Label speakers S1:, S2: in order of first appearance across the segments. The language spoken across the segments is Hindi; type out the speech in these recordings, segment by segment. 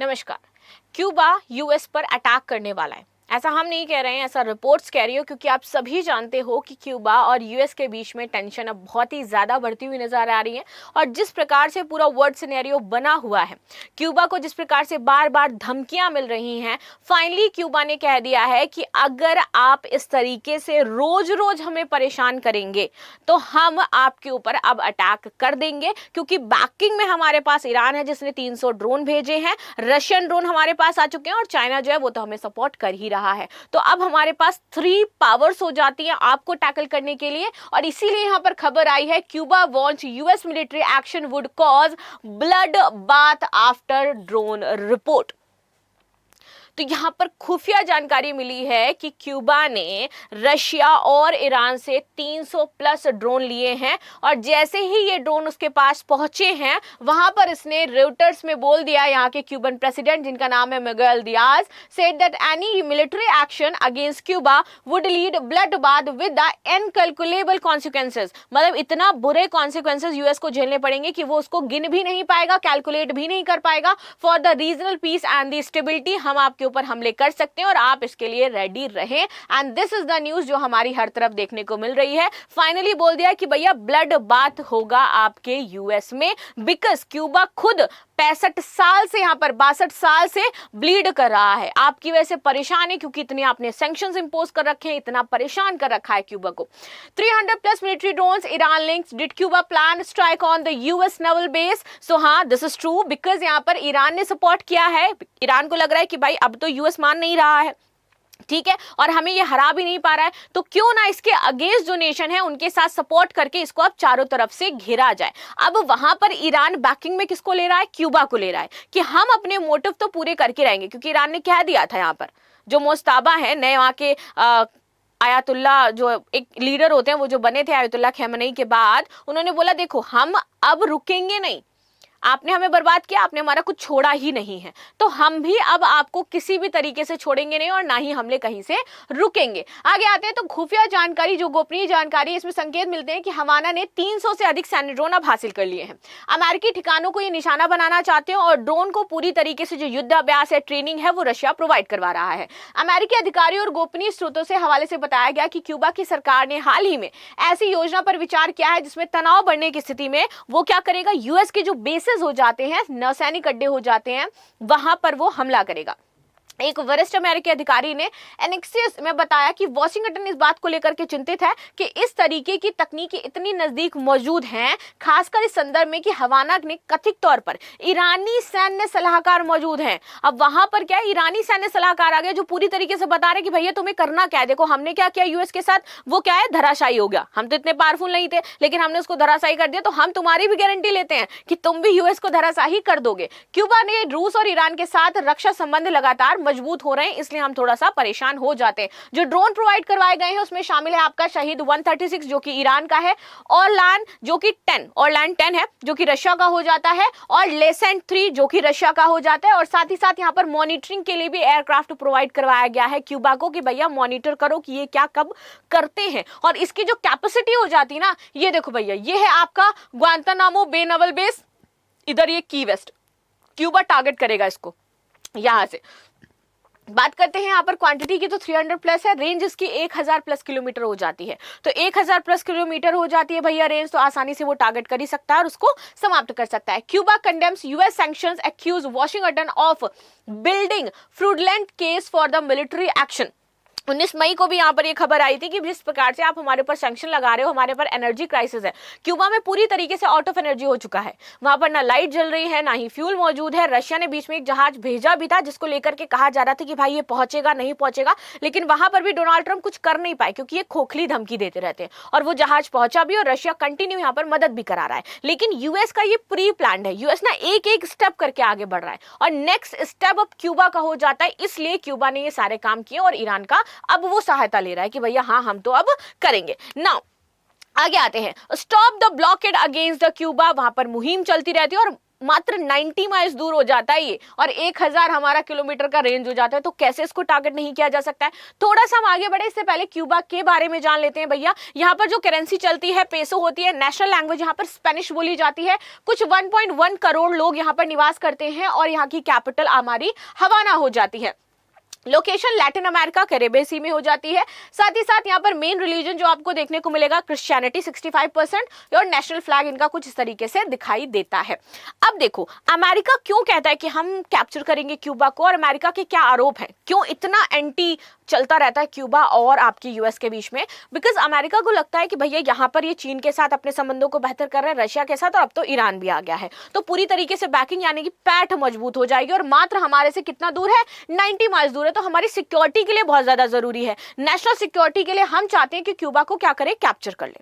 S1: नमस्कार। क्यूबा यूएस पर अटैक करने वाला है, ऐसा हम नहीं कह रहे हैं, ऐसा रिपोर्ट्स कह रही हो, क्योंकि आप सभी जानते हो कि क्यूबा और यूएस के बीच में टेंशन अब बहुत ही ज्यादा बढ़ती हुई नजर आ रही है। और जिस प्रकार से पूरा वर्ल्ड सिनेरियो बना हुआ है, क्यूबा को जिस प्रकार से बार बार धमकियां मिल रही हैं, फाइनली क्यूबा ने कह दिया है कि अगर आप इस तरीके से रोज रोज हमें परेशान करेंगे तो हम आपके ऊपर अब अटैक कर देंगे। क्योंकि बैकिंग में हमारे पास ईरान है जिसने 300 ड्रोन भेजे हैं, रशियन ड्रोन हमारे पास आ चुके हैं, और चाइना जो है वो तो हमें सपोर्ट कर ही रहा है। तो अब हमारे पास 3 पावर्स हो जाती हैं आपको टैकल करने के लिए। और इसीलिए यहां पर खबर आई है, Cuba wants US military action would cause blood bath after drone report. तो यहां पर खुफिया जानकारी मिली है कि क्यूबा ने रशिया और ईरान से 300 प्लस ड्रोन लिए हैं, और जैसे ही ये ड्रोन उसके पास पहुंचे हैं, वहां पर इसने रेउटर्स में बोल दिया, यहां के क्यूबन प्रेसिडेंट जिनका नाम है Miguel Diaz, said that any military action against Cuba would lead blood bath with the incalculable consequences. मतलब इतना बुरे कॉन्सिक्वेंसेस यूएस को झेलने पड़ेंगे कि वो उसको गिन भी नहीं पाएगा, कैलकुलेट भी नहीं कर पाएगा। For the regional piece and the stability, हम आपके ऊपर हमले कर सकते हैं और आप इसके लिए रेडी रहें। And this is the news जो हमारी हर तरफ देखने को मिल रही है। फाइनली बोल दिया कि भैया ब्लड बाथ होगा आपके यूएस में, बिकॉज क्यूबा खुद 65 साल से, यहां पर 62 साल से ब्लीड कर रहा है, आपकी वजह से परेशान है, क्योंकि इतने आपने सैंक्शंस इंपोज कर रखे हैं, इतना परेशान कर रखा है क्यूबा को। 300 plus military drones Iran links, did Cuba plan strike on the US naval base? So हाँ, दिस इज ट्रू, बिकॉज यहां पर ईरान ने सपोर्ट किया है। ईरान को लग रहा है कि भाई अब तो यूएस मान नहीं रहा है, ठीक है, और हमें ये हरा भी नहीं पा रहा है, तो क्यों ना इसके अगेंस्ट जो नेशन है उनके साथ सपोर्ट करके इसको अब चारों तरफ से घेरा जाए। अब वहां पर ईरान बैकिंग में किसको ले रहा है? क्यूबा को ले रहा है कि हम अपने मोटिव तो पूरे करके रहेंगे। क्योंकि ईरान ने कह दिया था, यहां पर जो मोस्ताबा है, नए वहां के आयतुल्ला जो एक लीडर होते हैं, वो जो बने थे आयतुल्ला खamenei के बाद, उन्होंने बोला देखो हम अब रुकेंगे नहीं, आपने हमें बर्बाद किया, आपने हमारा कुछ छोड़ा ही नहीं है, तो हम भी अब आपको किसी भी तरीके से छोड़ेंगे नहीं और ना ही हमले कहीं से रुकेंगे। आगे आते हैं तो खुफिया जानकारी, जो गोपनीय जानकारी, इसमें संकेत मिलते हैं कि हवाना ने 300 से अधिक सैन्य ड्रोन अब हासिल कर लिए हैं। अमेरिकी ठिकानों को ये निशाना बनाना चाहते हैं, और ड्रोन को पूरी तरीके से जो युद्ध अभ्यास है, ट्रेनिंग है, वो रशिया प्रोवाइड करवा रहा है। अमेरिकी अधिकारियों और गोपनीय स्रोतों से हवाले से बताया गया कि क्यूबा की सरकार ने हाल ही में ऐसी योजना पर विचार किया है जिसमें तनाव बढ़ने की स्थिति में वो क्या करेगा, यूएस के जो बेसिस हो जाते हैं, नौसैनिक अड्डे हो जाते हैं, वहां पर वो हमला करेगा। एक वरिष्ठ अमेरिकी अधिकारी ने एनेक्सियस में बताया कि वॉशिंगटन इस बात को लेकर के चिंतित है कि इस तरीके की तकनीकी इतनी नजदीक मौजूद हैं, खासकर इस संदर्भ में कि हवाना ने कथित तौर पर ईरानी सैन्य सलाहकार मौजूद हैं। अब वहां पर क्या है, ईरानी सैन्य सलाहकार आ गया जो पूरी तरीके से बता रहे कि भैया तुम्हें करना क्या है, देखो हमने क्या किया यूएस के साथ, वो क्या है, धराशायी हो गया। हम तो इतने पावरफुल नहीं थे, लेकिन हमने उसको धराशायी कर दिया, तो हम तुम्हारी भी गारंटी लेते हैं कि तुम भी यूएस को धराशायी कर दोगे। क्यूबा ने रूस और ईरान के साथ रक्षा संबंध लगातार मजबूत हो रहे हैं, इसलिए हम थोड़ा सा परेशान हो जाते हैं। जो ड्रोन प्रोवाइड करवाए गए हैं उसमें शामिल है आपका शहीद 136 जो कि ईरान का है, ऑरलैन जो कि 10 है जो कि रशिया का हो जाता है, और लेसेंट 3 जो कि रशिया का हो जाता है। और साथ ही साथ यहाँ पर मॉनिटरिंग के लिए भी एयरक्राफ्ट प्रोवाइड करवाया गया है क्यूबा को कि भैया मॉनिटर करो कि ये क्या कब करते हैं। और इसकी जो कैपेसिटी हो जाती है ना, ये देखो भैया, ये है आपका ग्वांतानामो बे नेवल बेस, इधर ये की वेस्ट, क्यूबा टारगेट करेगा इसको। यहां से बात करते हैं यहाँ पर क्वांटिटी की, तो 300 प्लस है, रेंज इसकी 1000 प्लस किलोमीटर हो जाती है। तो 1000 प्लस किलोमीटर हो जाती है भैया रेंज, तो आसानी से वो टारगेट कर ही सकता है और उसको समाप्त कर सकता है। Cuba condemns US sanctions, accuse Washington of building fraudulent case for the military action. 19 मई को भी यहाँ पर ये खबर आई थी कि जिस प्रकार से आप हमारे ऊपर सैंक्शन लगा रहे हो, हमारे पर एनर्जी क्राइसिस है। क्यूबा में पूरी तरीके से आउट ऑफ एनर्जी हो चुका है, वहां पर ना लाइट जल रही है, ना ही फ्यूल मौजूद है। रशिया ने बीच में एक जहाज भेजा भी था जिसको लेकर के कहा जा रहा था कि भाई ये पहुंचेगा नहीं पहुंचेगा, लेकिन वहां पर भी डोनाल्ड ट्रंप कुछ कर नहीं पाए क्योंकि ये खोखली धमकी देते रहते हैं। और वो जहाज पहुंचा भी और रशिया कंटिन्यू यहाँ पर मदद भी करा रहा है। लेकिन यूएस का ये प्री प्लान है, यूएस ना एक एक स्टेप करके आगे बढ़ रहा है और नेक्स्ट स्टेप अब क्यूबा का हो जाता है। इसलिए क्यूबा ने ये सारे काम किए और ईरान का अब वो सहायता ले रहा है कि भैया हाँ हम तो अब करेंगे। नाउ आगे आते हैं, stop the blockade against the Cuba, वहां पर मुहिम चलती रहती है और मात्र 90 माइल्स दूर हो जाता है ये, और 1000 हमारा किलोमीटर का रेंज हो जाता है, तो कैसे इसको टारगेट नहीं किया जा सकता है। थोड़ा सा हम आगे बढ़े, इससे पहले क्यूबा के बारे में जान लेते हैं भैया। यहाँ पर जो करेंसी चलती है पेसो होती है, नेशनल लैंग्वेज यहाँ पर स्पेनिश बोली जाती है। कुछ 1.1 करोड़ लोग यहाँ पर निवास करते हैं और यहाँ की कैपिटल हमारी हवाना हो जाती है। Location Latin America Caribbean sea में हो जाती है। साथ ही साथ यहाँ पर मेन रिलीजन जो आपको देखने को मिलेगा क्रिश्चियनिटी 65% और नेशनल फ्लैग इनका कुछ इस तरीके से दिखाई देता है। अब देखो अमेरिका क्यों कहता है कि हम कैप्चर करेंगे क्यूबा को, और अमेरिका के क्या आरोप हैं, क्यों इतना एंटी चलता रहता है क्यूबा और आपकी यूएस के बीच में। बिकॉज अमेरिका को लगता है कि भैया यहाँ पर ये चीन के साथ अपने संबंधों को बेहतर कर रहे हैं, रशिया के साथ, और अब तो ईरान भी आ गया है, तो पूरी तरीके से बैकिंग यानी कि पैठ मजबूत हो जाएगी। और मात्र हमारे से कितना दूर है, 90 माइल्स दूर है, तो हमारी सिक्योरिटी के लिए बहुत ज्यादा जरूरी है। नेशनल सिक्योरिटी के लिए हम चाहते हैं कि क्यूबा को क्या करें, कैप्चर कर ले,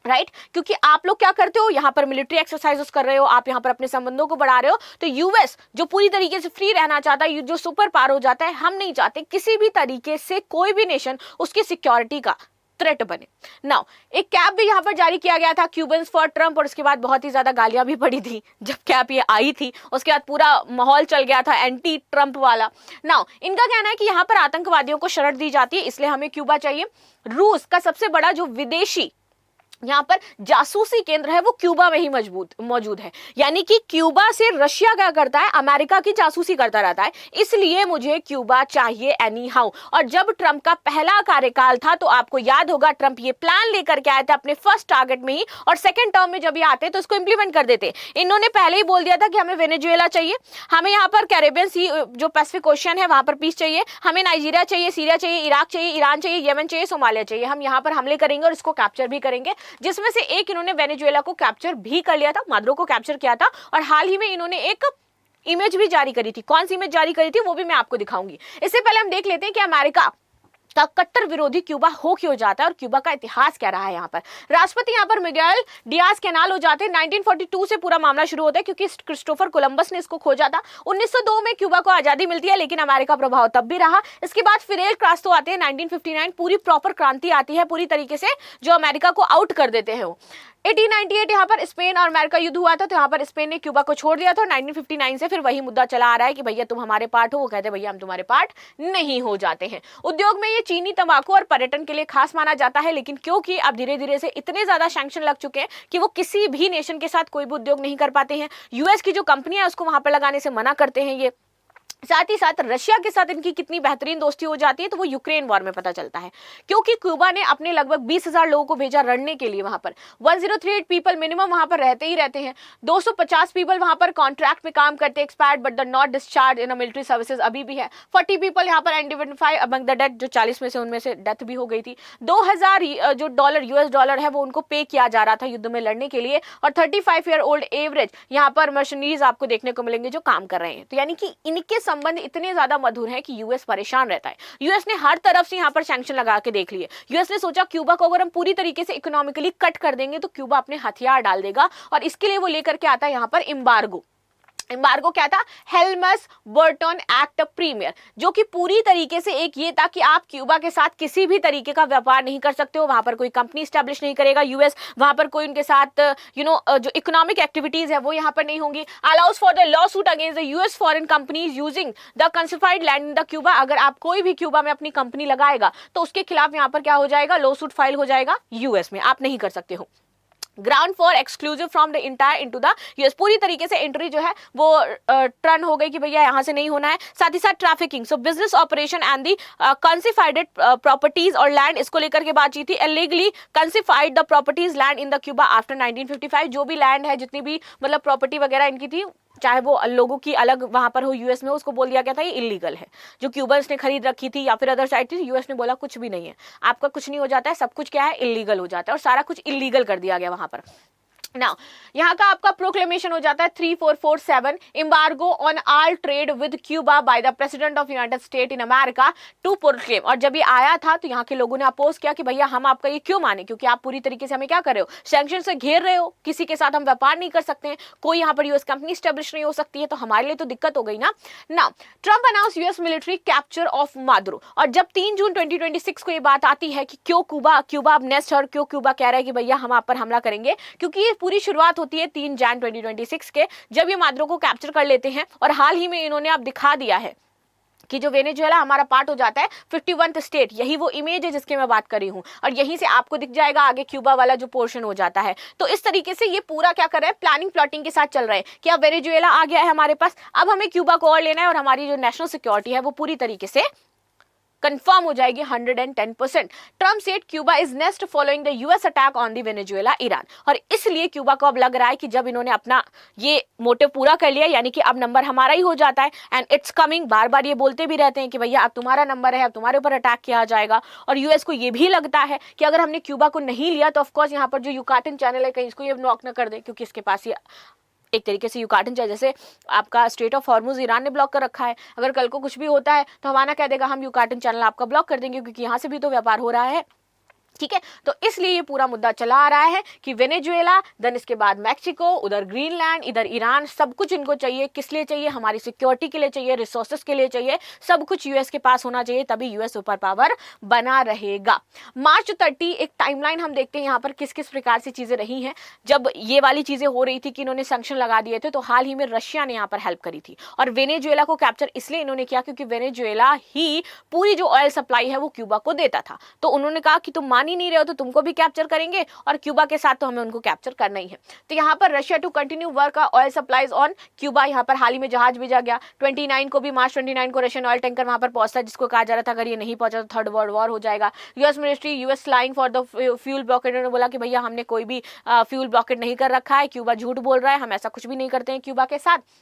S1: राइट क्योंकि आप लोग क्या करते हो, यहाँ पर मिलिट्री एक्सरसाइजेस कर रहे हो, आप यहाँ पर अपने संबंधों को बढ़ा रहे हो। तो यूएस जो पूरी तरीके से फ्री रहना चाहता है, जो सुपर पावर हो जाता है, हम नहीं चाहते किसी भी तरीके से कोई भी नेशन उसकी सिक्योरिटी का थ्रेट बने। नाउ एक कैप भी यहाँ पर जारी किया गया था, क्यूबन्स फॉर ट्रम्प, और उसके बाद बहुत ही ज्यादा गालियां भी पड़ी थी जब कैप ये आई थी। उसके बाद पूरा माहौल चल गया था एंटी ट्रम्प वाला। नाउ इनका कहना है कि यहाँ पर आतंकवादियों को शरण दी जाती है, इसलिए हमें क्यूबा चाहिए। रूस का सबसे बड़ा जो विदेशी यहाँ पर जासूसी केंद्र है वो क्यूबा में ही मौजूद है, यानी कि क्यूबा से रशिया क्या करता है, अमेरिका की जासूसी करता रहता है, इसलिए मुझे क्यूबा चाहिए एनी हाउ। और जब ट्रंप का पहला कार्यकाल था तो आपको याद होगा ट्रंप ये प्लान लेकर के आए थे अपने फर्स्ट टारगेट में ही, और सेकंड टर्म में जब ये आते तो इसको इंप्लीमेंट कर देते। इन्होंने पहले ही बोल दिया था कि हमें वेनेजुएला चाहिए, हमें यहाँ पर कैरेबियन सी जो पैसिफिक ओशियन है वहां पर पीस चाहिए, हमें नाइजीरिया चाहिए, सीरिया चाहिए, इराक चाहिए, ईरान चाहिए, यमन चाहिए, सोमालिया चाहिए, हम यहाँ पर हमले करेंगे और इसको कैप्चर भी करेंगे। जिसमें से एक इन्होंने वेनेजुएला को कैप्चर भी कर लिया था, मादुरो को कैप्चर किया था, और हाल ही में इन्होंने एक इमेज भी जारी करी थी। कौन सी इमेज जारी करी थी वो भी मैं आपको दिखाऊंगी। इससे पहले हम देख लेते हैं कि अमेरिका का कट्टर विरोधी क्यूबा हो क्यों जाता है और क्यूबा का इतिहास क्या रहा है। यहाँ पर राष्ट्रपति यहाँ पर मिगेल डियाज कैनाल हो जाते हैं। 1942 से पूरा मामला शुरू होता है क्योंकि क्रिस्टोफर कोलंबस ने इसको खोजा था। 1902 में क्यूबा को आजादी मिलती है, लेकिन अमेरिका प्रभाव तब भी रहा। इसके बाद फिडेल कास्ट्रो आते हैं 1959, पूरी प्रॉपर क्रांति आती है पूरी तरीके से, जो अमेरिका को आउट कर देते हैं। 1898 यहाँ पर स्पेन और अमेरिका युद्ध हुआ था, तो यहाँ पर स्पेन ने क्यूबा को छोड़ दिया था। 1959 से फिर वही मुद्दा चला आ रहा है कि भैया तुम हमारे पार्ट हो, वो कहते हैं भैया हम तुम्हारे पार्ट नहीं हो जाते हैं। उद्योग में ये चीनी, तंबाकू और पर्यटन के लिए खास माना जाता है, लेकिन क्योंकि अब धीरे धीरे से इतने ज्यादा सैंक्शन लग चुके हैं कि वो किसी भी नेशन के साथ कोई भी उद्योग नहीं कर पाते हैं। यूएस की जो कंपनियां है उसको वहां पर लगाने से मना करते हैं ये। साथ ही साथ रशिया के साथ इनकी कितनी बेहतरीन दोस्ती हो जाती है तो वो यूक्रेन वॉर में पता चलता है, क्योंकि क्यूबा ने अपने लगभग 20,000 लोगों को भेजा लड़ने के लिए। वहां पर 1038 पीपल मिनिमम वहां पर रहते ही रहते हैं। 250 पीपल वहां पर कॉन्ट्रैक्ट में काम करते हैं, expired but the not discharge in military services अभी भी है। 40 पीपल यहाँ पर आइडेंटिफाई अमंग द डेड, जो 40 में से उनमें से डेथ भी हो गई थी। 2000 जो डॉलर यूएस डॉलर है वो उनको पे किया जा रहा था युद्ध में लड़ने के लिए, और 35 ईयर ओल्ड एवरेज यहाँ पर मर्शनरीज आपको देखने को मिलेंगे जो काम कर रहे हैं। तो यानी कि इनके संबंध इतने ज्यादा मधुर हैं कि यूएस परेशान रहता है। यूएस ने हर तरफ से यहाँ पर सैंक्शन लगा के देख लिए। यूएस ने सोचा क्यूबा को अगर हम पूरी तरीके से इकोनॉमिकली कट कर देंगे तो क्यूबा अपने हथियार डाल देगा, और इसके लिए वो लेकर के आता है यहाँ पर एम्बार्गो। एम्बार्गो क्या था, हेल्मस बर्टन एक्ट प्रीमियर, जो कि पूरी तरीके से एक ये था कि आप क्यूबा के साथ किसी भी तरीके का व्यापार नहीं कर सकते हो, वहां पर कोई कंपनी स्टैब्लिश नहीं करेगा यूएस, वहां पर कोई उनके साथ जो इकोनॉमिक एक्टिविटीज है वो यहाँ पर नहीं होंगी। Allows for the lawsuit against the US foreign companies using the confiscated land in the Cuba. अगर आप कोई भी क्यूबा में अपनी कंपनी लगाएगा तो उसके खिलाफ यहाँ पर क्या हो जाएगा, लॉ सूट फाइल हो जाएगा यूएस में, आप नहीं कर सकते हो। Ground for exclusive from the entire into the US, पूरी तरीके से एंट्री जो है वो टर्न हो गई कि भैया यहाँ से नहीं होना है। साथ ही साथ trafficking, so business operation and the confiscated properties और लैंड, इसको लेकर के बातचीत थी। Illegally confiscated the properties land in the Cuba after 1955, जो भी लैंड है जितनी भी मतलब प्रॉपर्टी वगैरह इनकी थी, चाहे वो लोगों की अलग वहां पर हो यूएस में, उसको बोल दिया गया था ये इलीगल है। जो क्यूबन्स ने खरीद रखी थी या फिर अदर साइड थी, यूएस ने बोला कुछ भी नहीं है, आपका कुछ नहीं हो जाता है, सब कुछ क्या है इलीगल हो जाता है, और सारा कुछ इलीगल कर दिया गया वहां पर। नाउ यहाँ का आपका प्रोक्लेमेशन हो जाता है 3447, embargo on all trade with Cuba by the president of United State in America to proclaim. और जब ये आया था तो यहाँ के लोगों ने अपोज किया कि भैया हम आपका ये क्यों माने, क्योंकि आप पूरी तरीके से हमें क्या कर रहे हो, सैंक्शन से घेर रहे हो, किसी के साथ हम व्यापार नहीं कर सकते हैं, कोई यहाँ पर यूएस कंपनी स्टैब्लिश नहीं हो सकती है, तो हमारे लिए तो दिक्कत हो गई ना। Now Trump announce US military capture of Maduro, और जब 3 जून 2026 को ये बात आती है कि क्यों क्यूबा अब नेक्स्ट, और क्यों क्यूबा कह रहा है कि भैया हम आप पर हमला करेंगे, क्योंकि ये पूरी शुरुआत होती है 3 जन 2026 के, जब ये माद्रो को कैप्चर कर लेते हैं। और हाल ही में इन्होंने अब दिखा दिया है कि जो वेनेजुएला हमारा पार्ट हो जाता है 51th स्टेट, यही वो इमेज है जिसकी मैं बात कर रही हूँ, और यहीं से आपको दिख जाएगा आगे क्यूबा वाला जो पोर्शन हो जाता है। तो इस तरीके से ये पूरा क्या कर रहे हैं, प्लानिंग प्लॉटिंग के साथ चल रहे हैं कि अब वेनेजुएला आ गया है हमारे पास, अब हमें क्यूबा को और लेना है और हमारी जो नेशनल सिक्योरिटी है वो पूरी तरीके से कंफर्म हो जाएगी 110%। Trump said Cuba is next following the US attack on the Venezuela Iran. और इसलिए क्यूबा को अब लग रहा है कि जब इन्होंने अपना ये मोटिव पूरा कर लिया, यानी कि अब नंबर हमारा ही हो जाता है, एंड इट्स कमिंग, बार बार ये बोलते भी रहते हैं कि भैया अब तुम्हारा नंबर है, अब तुम्हारे ऊपर अटैक किया जाएगा। और यूएस को ये भी लगता है कि अगर हमने क्यूबा को नहीं लिया तो ऑफकोर्स यहाँ पर जो युकाटन चैनल है कहीं इसको ये ब्लॉक न कर दे, क्योंकि इसके पास ये एक तरीके से युकाटन चाहे, जैसे आपका स्ट्रेट ऑफ हॉर्मुज ईरान ने ब्लॉक कर रखा है, अगर कल को कुछ भी होता है तो हमारा कह देगा हम युकाटन चैनल आपका ब्लॉक कर देंगे, क्योंकि यहाँ से भी तो व्यापार हो रहा है। ठीक है, तो इसलिए ये पूरा मुद्दा चला आ रहा है कि वेनेजुएला, देन इसके बाद मैक्सिको, उधर ग्रीनलैंड, इधर ईरान, सब कुछ इनको चाहिए। किस लिए चाहिए? हमारी सिक्योरिटी के लिए चाहिए, रिसोर्सेस के लिए चाहिए, सब कुछ यूएस के पास होना चाहिए, तभी यूएस सुपर पावर बना रहेगा। मार्च 30 एक टाइमलाइन हम देखते हैं यहाँ पर किस किस प्रकार से चीजें रही हैं। जब ये वाली चीजें हो रही थी कि इन्होंने सैंक्शन लगा दिए थे, तो हाल ही में रशिया ने यहाँ पर हेल्प करी थी, और वेनेजुएला को कैप्चर इसलिए इन्होंने किया क्योंकि वेनेजुएला ही पूरी जो ऑयल सप्लाई है वो क्यूबा को देता था। तो उन्होंने कहा कि तुम मान ही नहीं रहे हो तो तुमको भी कैप्चर करेंगे, और क्यूबा के साथ तो हमें उनको कैप्चर करना ही है। तो यहाँ पर Russia to continue work oil supplies on Cuba, यहाँ पर हाल ही में जहाज भेजा गया। 29 को भी, मार्च 29 को रशियन ऑयल टैंकर वहां पर पहुंचता है, जिसको कहा जा रहा था अगर ये नहीं पहुंचा तो थर्ड वर्ल्ड वॉर हो जाएगा। US ministry US flying for the fuel blockade, उन्होंने बोला कि भैया हमने कोई भी फ्यूल ब्लॉकेट नहीं कर रखा है, क्यूबा झूठ बोल रहा है, हम ऐसा कुछ भी नहीं करते हैं क्यूबा के साथ।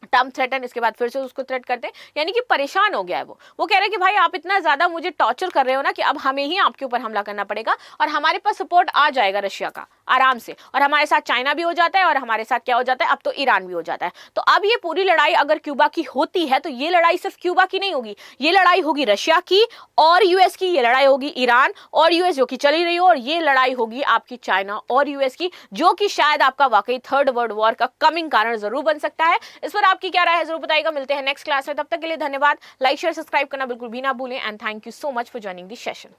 S1: टर्म थ्रेटन, इसके बाद फिर से उसको थ्रेट करते हैं, यानी कि परेशान हो गया है वो कह रहे हैं कि भाई आप इतना ज्यादा मुझे टॉर्चर कर रहे हो ना कि अब हमें ही आपके ऊपर हमला करना पड़ेगा, और हमारे पास सपोर्ट आ जाएगा रशिया का आराम से, और हमारे साथ चाइना भी हो जाता है, और हमारे साथ क्या हो जाता है, अब तो ईरान भी हो जाता है। तो अब ये पूरी लड़ाई अगर क्यूबा की होती है तो ये लड़ाई सिर्फ क्यूबा की नहीं होगी, ये लड़ाई होगी रशिया की और यूएस की, ये लड़ाई होगी ईरान और यूएस जो कि चली रही हो, और ये लड़ाई होगी आपकी चाइना और यूएस की, जो कि शायद आपका वाकई थर्ड वर्ल्ड वॉर का कमिंग कारण जरूर बन सकता है। इस पर आपकी क्या राय है जरूर बताइएगा। मिलते हैं नेक्स्ट क्लास में, तब तक के लिए धन्यवाद। लाइक शेयर सब्सक्राइब करना बिल्कुल भी ना भूलें, and thank you so much for joining this session.